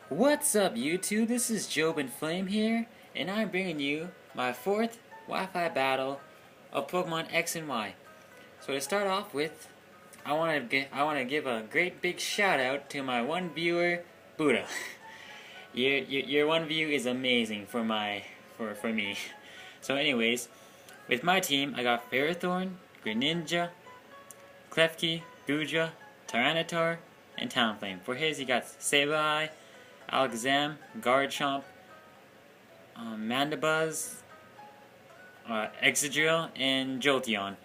What's up YouTube? This is Job and Flame here, and I'm bringing you my fourth Wi-Fi battle of Pokemon X and Y. So to start off with, I want to give a great big shout out to my one viewer, Buddha. Your one view is amazing for me. So anyways, with my team, I got Ferrothorn, Greninja, Klefki, Goodra, Tyranitar, and Talonflame. For his, he got Sableye, Alakazam, Garchomp, Mandibuzz, Excadrill, and Jolteon.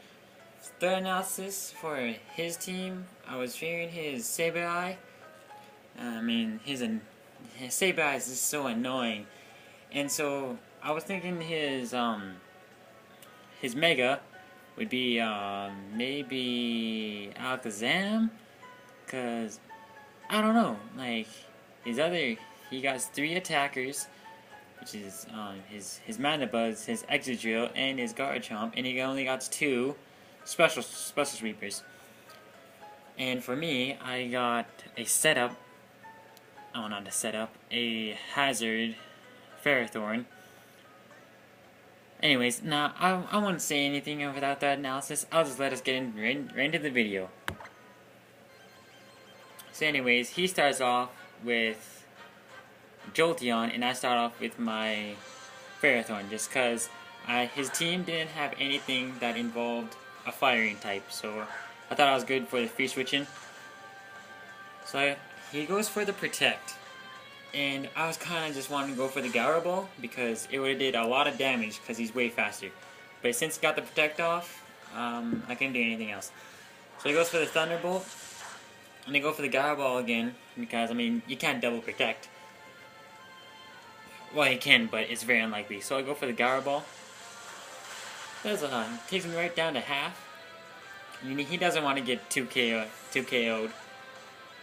Third analysis for his team, I was fearing his Sableye. His Sableye is just so annoying, and so I was thinking his Mega would be maybe Alakazam, cause I don't know, like. He got 3 attackers, which is his Mandibuzz, his Excadrill, and his Garchomp, and he only got 2 special sweepers. And for me, I got a setup. Oh, not a setup. A hazard Ferrothorn. Anyways, now I won't say anything without that analysis. I'll just let us get right into the video. So, anyways, he starts off with Jolteon, and I start off with my Ferrothorn just because his team didn't have anything that involved a firing type, so I thought I was good for the free switching. So he goes for the Protect, and I was kind of just wanting to go for the Gyro Ball because it would have did a lot of damage because he's way faster. But since he got the Protect off, I couldn't do anything else. So he goes for the Thunderbolt. And they go for the Gyro Ball again, because, you can't double protect. Well, you can, but it's very unlikely. So I go for the Gyro Ball. Takes him right down to half. He doesn't want to get 2 KO'd.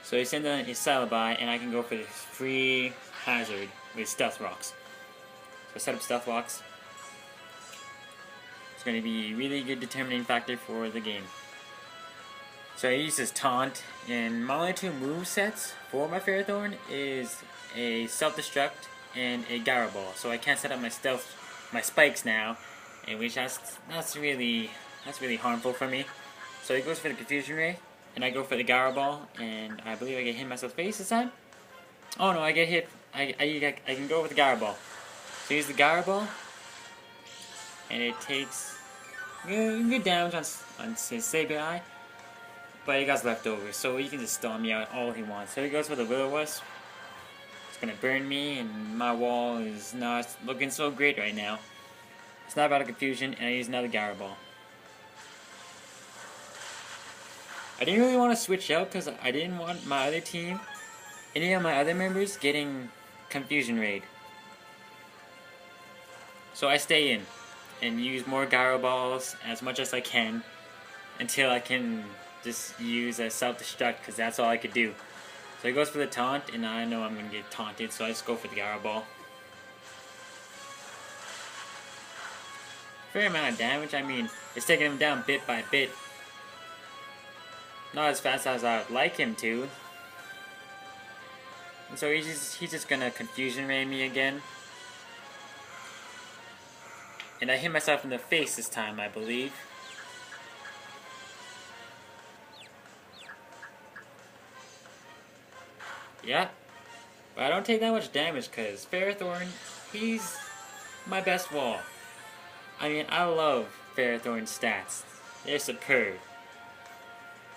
So he sends in his Celebi, and I can go for the free hazard with Stealth Rocks. So I set up Stealth Rocks. It's going to be a really good determining factor for the game. So I use his Taunt, and my only 2 movesets for my Ferrothorn is a Self-Destruct and a Gyro Ball. So I can't set up my spikes now, and which that's really harmful for me. So he goes for the Confusion Ray, and I go for the Gyro Ball, and I believe I get hit myself face this time. Oh no, I get hit. I can go with the Gyro Ball. So use the Gyro Ball, and it takes good damage on his Sableye. But he got leftovers, so he can just storm me out all he wants. So he goes for the Will-O-Wisp. It's gonna burn me, and my wall is not looking so great right now. Snap out of Confusion, and I use another Gyro Ball. I didn't really want to switch out because I didn't want my other team, any of my other members, getting Confusion Raid. So I stay in and use more Gyro Balls as much as I can until I can just use a Self-Destruct, because that's all I could do. So he goes for the Taunt, and I know I'm going to get taunted, so I just go for the Gyro Ball. Fair amount of damage. It's taking him down bit by bit. Not as fast as I would like him to. And so he's just going to Confusion Ray me again. And I hit myself in the face this time, I believe. Yeah, but I don't take that much damage because Ferrothorn, he's my best wall. I love Ferrothorn's stats. They're superb.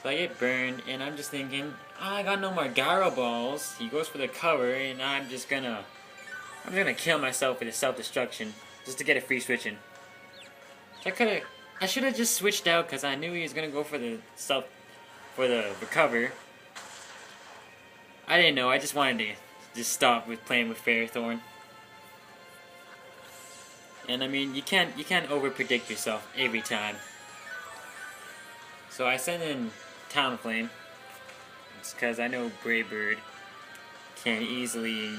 So I get burned, and I'm just thinking, I got no more Gyro Balls. He goes for the cover, and I'm gonna kill myself with a Self-Destruction just to get a free switching. I should have just switched out because I knew he was gonna go for the recover. I didn't know, I just wanted to just stop with playing with Ferrothorn. And you can't over-predict yourself every time. So I send in Talonflame. It's because I know Brave Bird can easily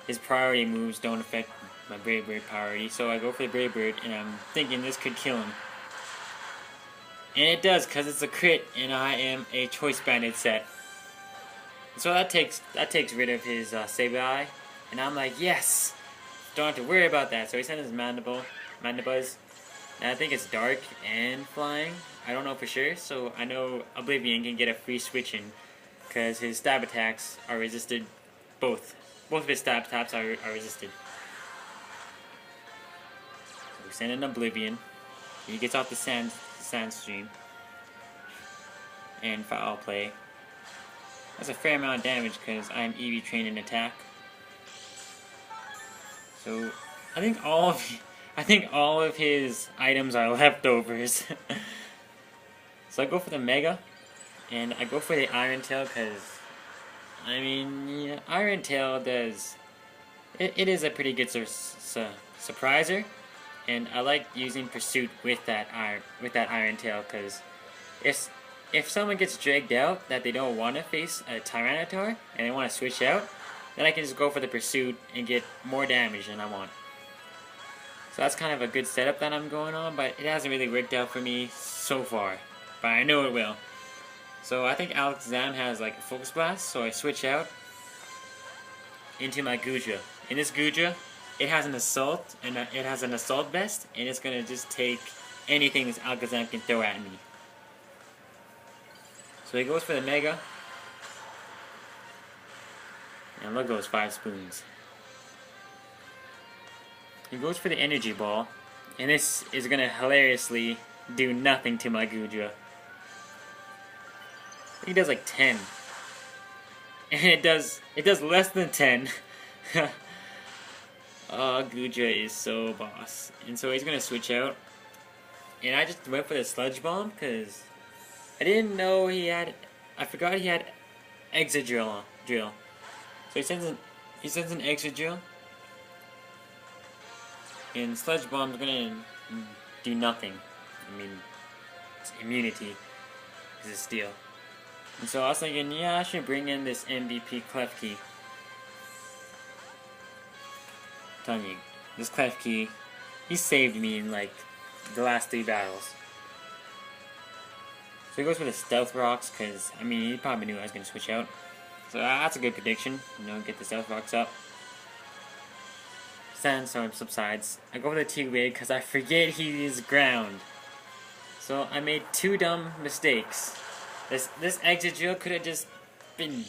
his priority moves don't affect my Brave Bird priority. So I go for the Brave Bird, and I'm thinking this could kill him. And it does, because it's a crit, and I am a Choice Banded set. So that takes rid of his Sableye, and I'm like, yes, don't have to worry about that. So he sends his Mandibuzz, and I think it's dark and flying. I don't know for sure, so I know Oblivion can get a free switch in, because his stab attacks are resisted. Both of his stab attacks are resisted. So we send in Oblivion. He gets off the sand stream, and foul play. That's a fair amount of damage because I'm EV trained in attack. So I think all of his items are leftovers. So I go for the Mega, and I go for the Iron Tail because, I mean, yeah, Iron Tail does. It is a pretty good surpriser, and I like using Pursuit with that Iron Tail because if someone gets dragged out that they don't want to face a Tyranitar and they want to switch out, then I can just go for the Pursuit and get more damage than I want. So that's kind of a good setup that I'm going on, but it hasn't really worked out for me so far. But I know it will. So I think Alakazam has like a Focus Blast, so I switch out into my Goodra. In this Goodra, it has an Assault, and it has an Assault Vest, and it's going to just take anything this Alakazam can throw at me. So he goes for the Mega. And look at those 5 spoons. He goes for the Energy Ball. And this is going to hilariously do nothing to my Goodra. He does like 10. And it does less than 10. Oh, Goodra is so boss. And so he's going to switch out. And I just went for the Sludge Bomb because I didn't know he had. I forgot he had Exadrill. So he sends an Exadrill, and Sludge Bomb's gonna do nothing. I mean, it's immunity is a steal. And so I was thinking, yeah, I should bring in this MVP Klefki. I'm telling you, this Klefki, he saved me in like the last 3 battles. So he goes for the Stealth Rocks, because, I mean, he probably knew I was going to switch out. So that's a good prediction, you know, get the Stealth Rocks up. Sandstorm subsides. I go for the T-Wave because I forget he is ground. So I made 2 dumb mistakes. This Exadrill could have just been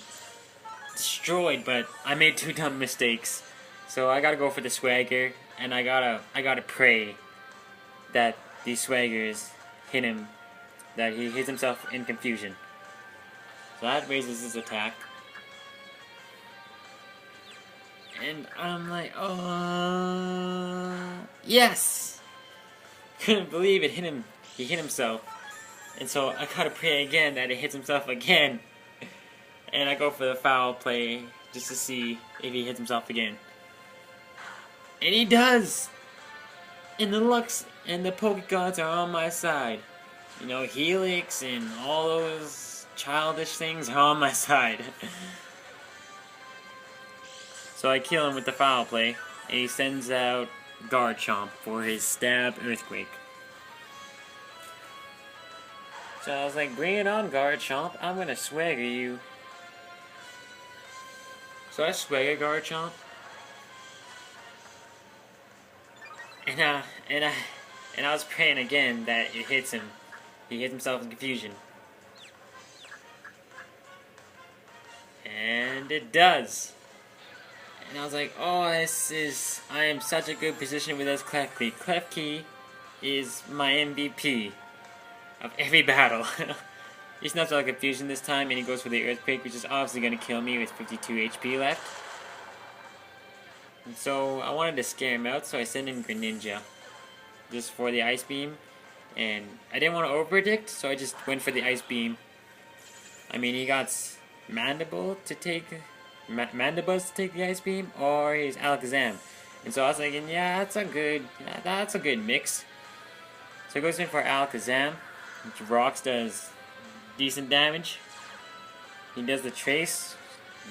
destroyed, but I made 2 dumb mistakes. So I gotta go for the Swagger, and I gotta pray that these Swaggers hit him, that he hits himself in confusion. So that raises his attack. And I'm like, oh, yes! Couldn't believe it hit him. He hit himself. And so I gotta pray again that it hits himself again. And I go for the foul play just to see if he hits himself again. And he does! And the Lux and the Pokegods are on my side. You know, Helix and all those childish things are on my side. So I kill him with the foul play, and he sends out Garchomp for his stab Earthquake. So I was like, bring it on, Garchomp, I'm gonna swagger you. So I swagger Garchomp. And I was praying again that it hits him. He hits himself in confusion. And it does. And I was like, oh, I am such a good position with this Klefki. Klefki is my MVP of every battle. He snaps out confusion this time, and he goes for the Earthquake, which is obviously going to kill me with 52 HP left. And so I wanted to scare him out, so I sent in Greninja just for the Ice Beam. And I didn't want to over-predict, so I just went for the Ice Beam. I mean, he got Mandibuzz to take the Ice Beam, or his Alakazam. And so I was thinking, yeah, that's a good mix. So he goes in for Alakazam, which Rocks does decent damage. He does the Trace.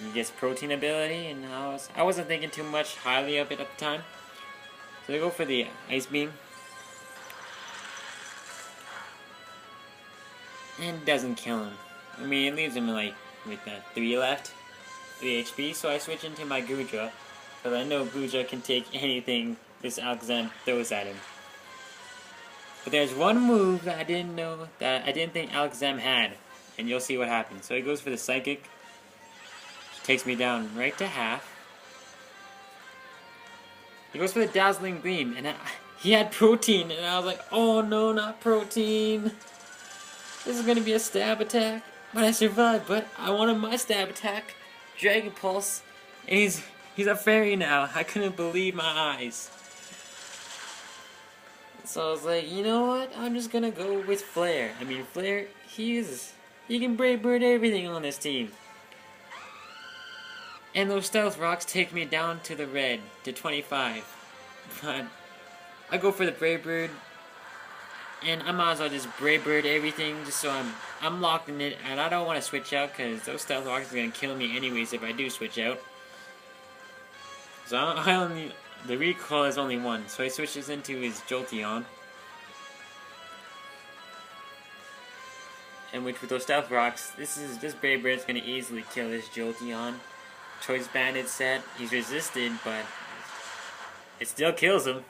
He gets Protein ability, and I wasn't thinking too much highly of it at the time. So they go for the Ice Beam. And it doesn't kill him. I mean, it leaves him like with 3 left. the HP, so I switch into my Gudra, because I know Gudra can take anything this Alakazam throws at him. But there's one move that I didn't think Alakazam had, and you'll see what happens. So he goes for the Psychic, which takes me down right to half. He goes for the Dazzling Gleam, and he had Protein, and I was like, oh no, not Protein. This is gonna be a stab attack. But I survived, but I wanted my stab attack. Dragon Pulse, and he's a fairy now. I couldn't believe my eyes. So I was like, you know what? I'm just gonna go with Flare. I mean, Flare, he can Brave Bird everything on this team. And those Stealth Rocks take me down to the red, to 25. But I go for the Brave Bird, and I might as well just Brave Bird everything, just so I'm locked in it, and I don't want to switch out, because those Stealth Rocks are going to kill me anyways if I do switch out. So the recoil is only one, so he switches into his Jolteon. And which with those Stealth Rocks, this Brave Bird is going to easily kill this Jolteon. Choice Banded set, he's resisted, but it still kills him.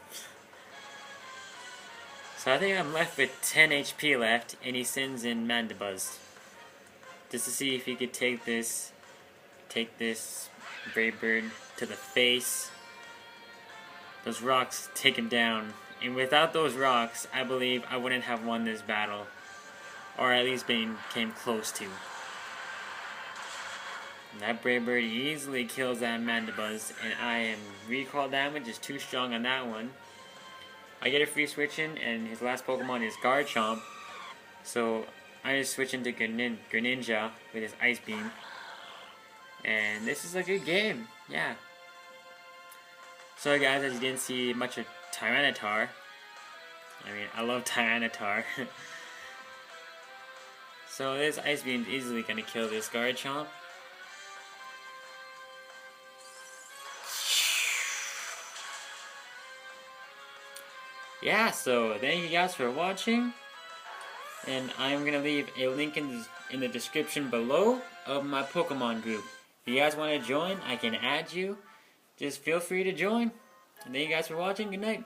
So I think I'm left with 10 HP left, and he sends in Mandibuzz. Just to see if he could take this Brave Bird to the face. Those rocks take him down. And without those rocks, I believe I wouldn't have won this battle. Or at least came close to. And that Brave Bird easily kills that Mandibuzz, and recoil damage is too strong on that one. I get a free switch in, and his last Pokemon is Garchomp, so I just switch into Greninja with his Ice Beam. And this is a good game, yeah. So guys, as you didn't see much of Tyranitar, I mean, I love Tyranitar. So this Ice Beam is easily going to kill this Garchomp. Yeah, so thank you guys for watching, and I'm going to leave a link in the description below of my Pokemon group. If you guys want to join, I can add you. Just feel free to join. And thank you guys for watching. Good night.